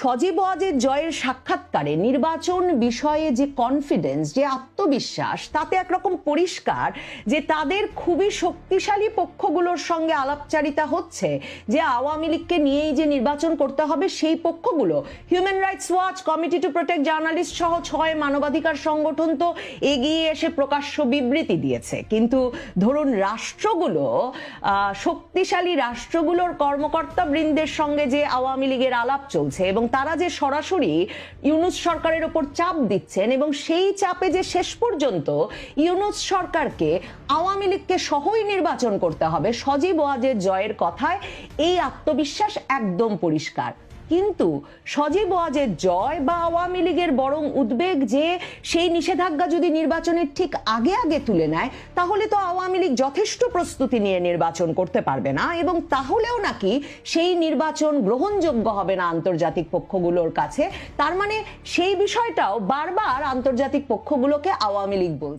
সজীব ওয়াজেদ জয়ের সাক্ষাৎকারে নির্বাচন বিষয়ে যে কনফিডেন্স, যে আত্মবিশ্বাস, তাতে একরকম পরিষ্কার যে তাদের খুবই শক্তিশালী পক্ষগুলোর সঙ্গে আলাপচারিতা হচ্ছে যে আওয়ামী লীগকে নিয়েই যে নির্বাচন করতে হবে সেই পক্ষগুলো human rights watch, committee to protect journalist সহ 6 মানবাধিকার সংগঠন তো এগিয়ে এসে প্রকাশ্য বিবৃতি দিয়েছে। কিন্তু ধরুন রাষ্ট্রগুলো, শক্তিশালী রাষ্ট্রগুলোর কর্মকর্তা বৃন্দের সঙ্গে যে আওয়ামী লীগের আলাপ চলছে এবং তারা যে সরাসরি ইউনূস সরকারের ওপর চাপ দিচ্ছেন এবং সেই চাপে যে শেষ পর্যন্ত ইউনূস সরকারকে আওয়ামী লীগকে সহই নির্বাচন করতে হবে, সজীব ওয়াজেদ জয়ের কথায় এই আত্মবিশ্বাস একদম পরিষ্কার। কিন্তু সজীব ওয়াজেদ জয় বা আওয়ামী লীগের বরং উদ্বেগ যে সেই নিষেধাজ্ঞা যদি নির্বাচনের ঠিক আগে আগে তুলে নেয় তাহলে তো আওয়ামী লীগ যথেষ্ট প্রস্তুতি নিয়ে নির্বাচন করতে পারবে না এবং তাহলেও নাকি সেই নির্বাচন গ্রহণযোগ্য হবে না আন্তর্জাতিক পক্ষগুলোর কাছে। তার মানে সেই বিষয়টাও বারবার আন্তর্জাতিক পক্ষগুলোকে আওয়ামী লীগ বলছে।